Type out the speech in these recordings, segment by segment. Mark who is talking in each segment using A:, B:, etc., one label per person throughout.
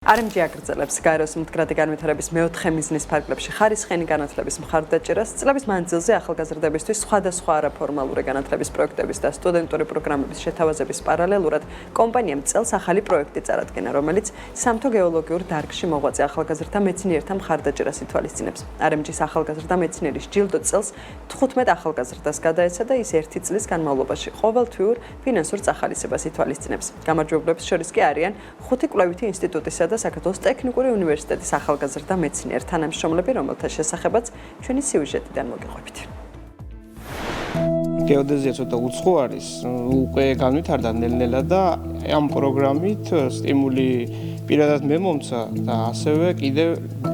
A: RMG აგრძელებს გაეროს მდგრადი განვითარების მეოთხე მიზნის ფარგლებში ხარისხიანი განათლების მხარდაჭერას, წლების მანძილზე ახალგაზრდებისთვის სხვადასხვა არაფორმალური განათლების პროექტების და სტუდენტური პროგრამების შეთავაზების პარალელურად კომპანიამ წელს ახალი პროექტი წარადგინა, რომელიც სამთო გეოლოგიურ დარგში მოღვაწე ახალგაზრდა მეცნიერთა მხარდაჭერას ითვალისწინებს. RMG-ის ახალგაზრდა მეცნიერის ჯილდო წელს 15 ახალგაზრდას გადაეცა და ის 1 წლის განმავლობაში ყოველთვიურ ფინანსურ წახალისებას ითვალისწინებს. გამარჯვებულებს შორის კი არიან 5 კვლევითი ინსტიტუტისა და საქართველოს ტექნიკური უნივერსიტეტის ახალგაზრდა მეცნიერ თანამშრომლები, რომელთა შესახებაც ჩვენი სიუჟეტიდან მოგიყვებით.
B: გეოდეზია ცოტა უცხო არის, უკვე განვითარდა ნელ-ნელა და ამ პროგრამით სტიმული პირადად მე მომცა და ასევე კიდევ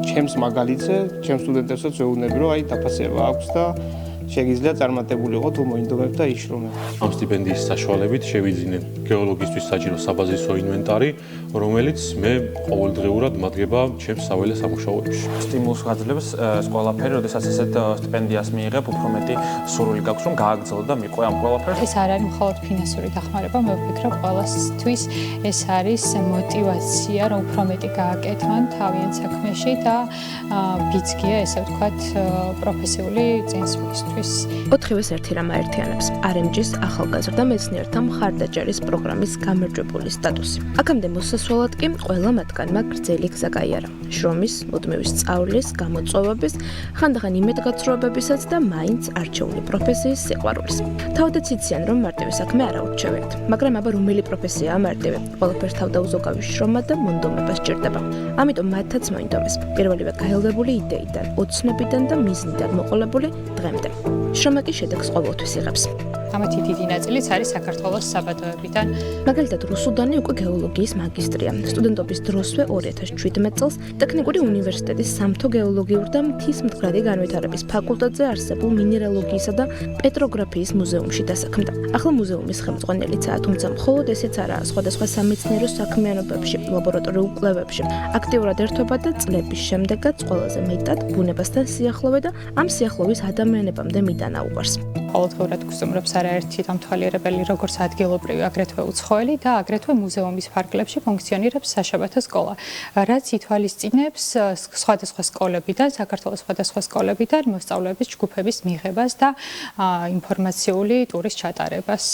B: ჩემს მაგალითზე, ჩემს სტუდენტებსაც ვეუბნები, რომ დაფასება აქვს და შეგიძლია წარმატებულიყო თუ მოინდომებ და იშრომებ.
C: ამ სტიპენდიის საშუალებით შევიძინე გეოლოგისთვის საჭირო საბაზისო ინვენტარი, რომელიც მე ყოველდღიურად მადგება ჩემს საველე სამუშაოებში.
D: სტიმულს გაძლევს ეს ყველაფერი, როდესაც ესეთ სტიპენდიას მიიღებ, უფრო მეტი სურვილი გაქვს, რომ გააგრძელო და მიყვე ამ ყველაფერს.
E: ეს არ არის მხოლოდ ფინანსური დახმარება, მე ვფიქრობ ყველასთვის ეს არის мотиваცია, რომ უფრო მეტი გააკეთონ თავიანთ საქმეში და ბიძგია, ესე ვთქვათ, პროფესიული წინსვლისთვის.
F: ოთხივეს ერთი რამ აერთიანებს RMG-ის ახალგაზრდა მეცნიერთა მხარდაჭერის პროგრამის გამარჯვებული სტატუსი. აქამდე მოსასვლელად კი ყველა მათგანმა გრძელი გზა გაიარა. შრომის, მუდმივი სწავლის, გამოწვევების, ხანდახან იმედგაცრუებებისაც და მაინც არჩეული პროფესიის სიყვარულის. თავადაც იციან, რომ მარტივი საქმე არ აურჩევიათ, მაგრამ აბა რომელი პროფესიაა მარტივი? ყველაფერს თავდაუზოგავი შრომა და მონდომება სჭირდება. ამიტომ მათაც მოინდომეს პირველივე გაელვებული იდეიდან, ოცნებიდან და მიზნიდან მოყოლებული დღემდე. შრომა კი შედეგს ყოველთვის იღებს.
E: ამათი დიდი ნაწილიც არის საქართველოს საბადოებიდან.
F: მაგალითად, რუსუდანი უკვე გეოლოგიის მაგისტრია. სტუდენტობის დროსვე 2017 წელს ტექნიკური უნივერსიტეტის სამთო გეოლოგიურ და მთის მდგრადი განვითარების ფაკულტეტზე არსებულ მინერალოგიისა და პეტროგრაფიის მუზეუმში დასაქმდა. ახლა მუზეუმის ხელმძღვანელიცაა, თუმცა მხოლოდ ესეც არაა, სხვადასხვა სამეცნიერო საქმიანობებში, ლაბორატორიულ კვლევებში აქტიურად ერთვება და წლების შემდეგაც ყველაზე მეტად ბუნებასთან სიახლოვე და ამ სიახლოვის ადამიანებამდე მიდანაუღარს.
E: ყოველდღურად გრძნობებს არაერთი დამთვალიერებელი, როგორც ადგილობრივი, აგრეთვე უცხოელი და აგრეთვე მუზეუმის ფარგლებში ფუნქციონირებს საშაბათო სკოლა, რაც ითვალისწინებს სხვადასხვა სკოლებიდან, საქართველოს სხვადასხვა სკოლებიდან მოსწავლეების ჯგუფების მიღებას და ინფორმაციული ტურის ჩატარებას.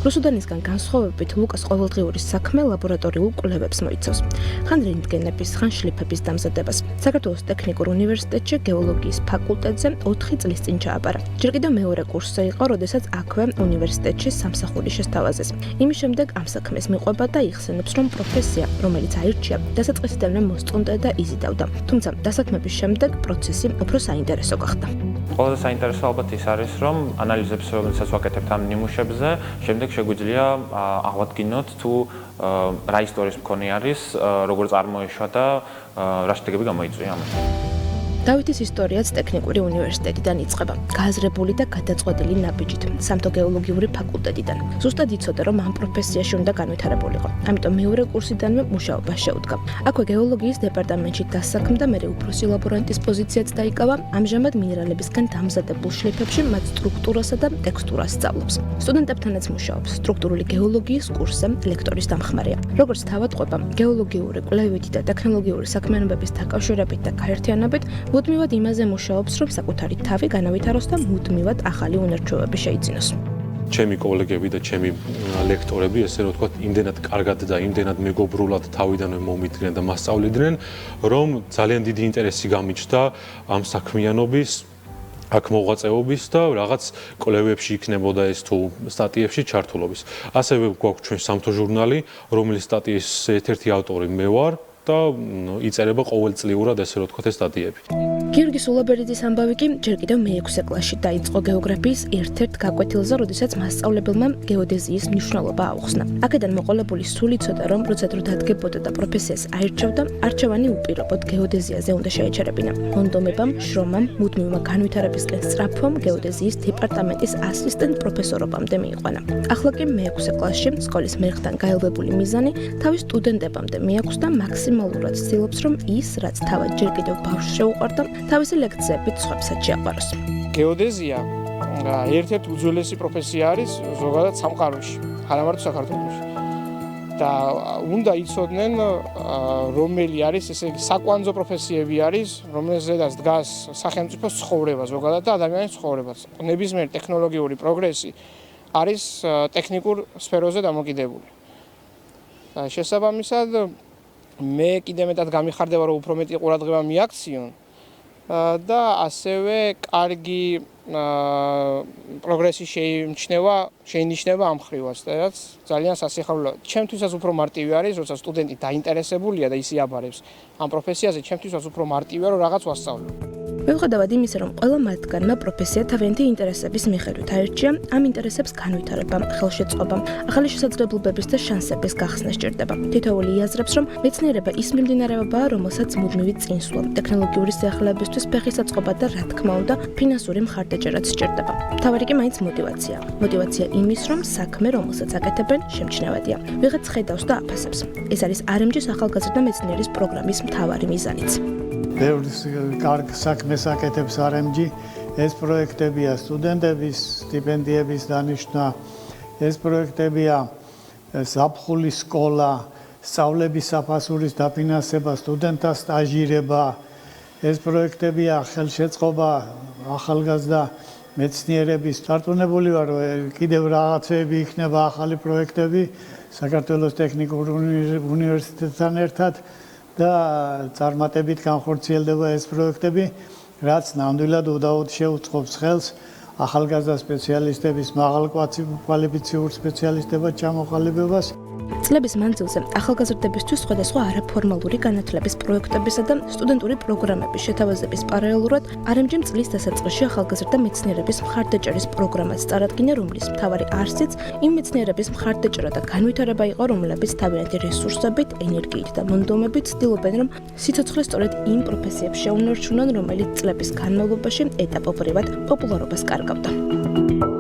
F: რუსუდანისგან განსხვავებით, ლუკას ყოველდღიური საქმე ლაბორატორიულ კვლევებს მოიცავს. ხან რენტგენების, ხან შლიფების დამზადებას. საქართველოს ტექნიკურ უნივერსიტეტში გეოლოგიის ფაკულტეტზე 4 წლის წინ ჩააბარა. ჯერ კიდევ მეორე კურსზე იყო, როდესაც აქვე უნივერსიტეტში სამსახური შესთავაზეს. იმის შემდეგ ამ საქმეს მიყვება და იხსენებს, რომ პროფესია, რომელიც აირჩია, დასაწყისიდანვე მოსწონდა და იზიდავდა. თუმცა დასაქმების შემდეგ პროცესი უფრო საინტერესო გახდა.
D: ყველაზე საინტერესო ალბათ ის არის, რომ ანალიზებს, რომელსაც ვაკეთებთ ამ ნიმუშებზე, შემდეგ შეგვიძლია აღვადგინოთ თუ რა ისტორიის მქონე არის, როგორ წარმოიშვა და რა შედეგები გამოიწვია ამით.
F: დავითის ისტორიაც ტექნიკური უნივერსიტეტიდან იწყება, გააზრებული და გადაწყვეტილი ნაბიჯით, სამთო გეოლოგიური ფაკულტეტიდან. ზუსტად იცოდა, რომ ამ პროფესიაში უნდა განვითარებულიყო. ამიტომ მეორე კურსიდანვე მუშაობა შეუდგა. აქვე გეოლოგიის დეპარტამენტში დასაქმდა, მერე უფროსი ლაბორანტის პოზიციაც დაიკავა. ამჟამად მინერალებისგან დამზადებულ შლიფებში მათ სტრუქტურასა და ტექსტურას სწავლობს. სტუდენტებთანაც მუშაობს სტრუქტურული გეოლოგიის კურსზე, ლექტორის დამხმარეა. როგორც თავადყვება, გეოლოგიური კვლევითი და ტექნოლოგიური საქმიანობების დაკავშირებით და გაერთიანებით მუდმივად იმაზე მუშაობს, რომ საკუთარი თავი განავითაროს და მუდმივად ახალი უნარჩვევები შეიძინოს.
C: ჩემი კოლეგები და ჩემი ლექტორები, ესე რომ ვთქვათ, იმდენად კარგად და იმდენად მეგობრულად თავიდანვე მომიდგნენ და მასწავლიდნენ, რომ ძალიან დიდი ინტერესი გამიჩნდა ამ საქმიანობის, აქ მოღვაწეობის და რაღაც კვლევებში იქნებოდა ეს თუ სტატიებში ჩართულობის. ასევე გვაქვს ჩვენ სამთო ჟურნალი, რომლის სტატიის ერთ-ერთი ავტორი მე ვარ. და იწერება ყოველწლიურად ესე რომ ვთქვათ ეს სტატიები.
F: გიორგი სულაბერიძის ამბავი კი ჯერ კიდევ მე-6 კლასში დაიწყო გეოგრაფიის ერთ-ერთ გაკვეთილზე, როდესაც მასწავლებელმა გეოდეზიის მნიშვნელობა აუხსნა. აქედან მოყოლებული სულ იცოდა, რომ როცა დრო დადგებოდა და პროფესიას აირჩევდა, არჩევანი უპირობოდ გეოდეზიაზე უნდა შეეჩერებინა. მონდომებამ, შრომამ, მუდმივმა განვითარებისკენ სწრაფვამ გეოდეზიის დეპარტამენტის ასისტენტ პროფესორობამდე მიიყვანა. ახლა კი მე-6 კლასში სკოლის მერხთან გაელვებული მიზანი თავის სტუდენტებამდე მიაქვს და მაქსიმალურად ცდილობს, რომ ის, რაც თავად ჯერ კიდევ ბავშვს შეუყვარდა, თავისი ლექციებით სხვებსაც შეაყვაროს.
B: გეოდეზია ერთ-ერთი უძველესი პროფესია არის ზოგადად სამყაროში, არა მარტო საქართველოში. და უნდა იცოდნენ რომელი არის ესე იგი საკვანძო პროფესიები არის, რომელზედაც დგას სახელმწიფოს ცხოვრება ზოგადად და ადამიანის ცხოვრებაც. ნებისმიერი ტექნოლოგიური პროგრესი არის ტექნიკურ სფეროზე დამოკიდებული. შესაბამისად მე კიდე მეტად გამიხარდება რომ უფრო მეტი ყურადღება მიაქციონ და ასევე კარგი პროგრესი შეინიშნება ამ ხრივაც და რაც ძალიან სასიხარულოა. ჩემთვისაც უფრო მარტივი არის, როცა სტუდენტი დაინტერესებულია და ის იაბარებს ამ პროფესიაზე, ჩემთვისაც უფრო მარტივია რომ რაღაც ვასწავლო.
F: მიუხედავად იმისა, რომ ყველა მათგანმა პროფესია თავიანთი ინტერესების მიხედვით აირჩია, ამ ინტერესებს განვითარება, ხელშეწყობა, ახალი შესაძლებლობების და შანსების გახსნა სჭირდება. თითოეული იაზრებს, რომ მეცნიერება ის მიმდინარეობაა, რომელსაც მუდმივი წინსვლა, ტექნოლოგიური სიახლეებისთვის ფეხისაწყობა და რა თქმა უნდა, ფინანსური მხარდაჭერაც სჭირდება. მთავარი კი მაინც мотиваცია. мотиваცია იმის, რომ საქმე, რომელსაც აკეთებენ, შემჩნევადია. ვიღაც ხედავს და აფასებს. ეს არის RMG-ის ახალგაზრდა მეცნიერის პროგრამის მთავარი მიზანიც.
G: ბევრი კარგ საქმეს აკეთებს RMG. ეს პროექტებია სტუდენტების სტიპენდიების დანიშვნა, ეს პროექტებია ზაფხულის სკოლა, სწავლების საფასურის დაფინანსება, სტუდენტთა სტაჟირება, ეს პროექტებია ხელშეწყობა ახალგაზრდა მეცნიერების. დარწმუნებული ვარ, რომ კიდევ რაღაცები იქნება ახალი პროექტები საქართველოს ტექნიკურ უნივერსიტეტთან ერთად და წარმატებით განხორციელდება ეს პროექტები, რაც ნამდვილად უდაოდ შეუწყობს ხელს ახალგაზრდა სპეციალისტების მაღალკვალიფიციურ სპეციალისტებად ჩამოყალიბებას.
F: წლების მანძილზე ახალგაზრდებისთვის სხვადასხვა არაფორმალური განათლების პროექტებისა და სტუდენტური პროგრამების შეთავაზების პარალელურად RMG-მ წლის დასაწყისში ახალგაზრდა მეცნიერების მხარდაჭერის პროგრამას წარადგინა, რომლის მთავარი არსიც იმ მეცნიერების მხარდაჭერა და განვითარება იყო, რომლებიც თავიანთი რესურსებით, ენერგიით და მონდომებით ცდილობენ, რომ სიცოცხლე სწორედ იმ პროფესიებს შეუნარჩუნონ, რომელიც წლების განმავლობაში ეტაპობრივად პოპულარობას კარგავდა.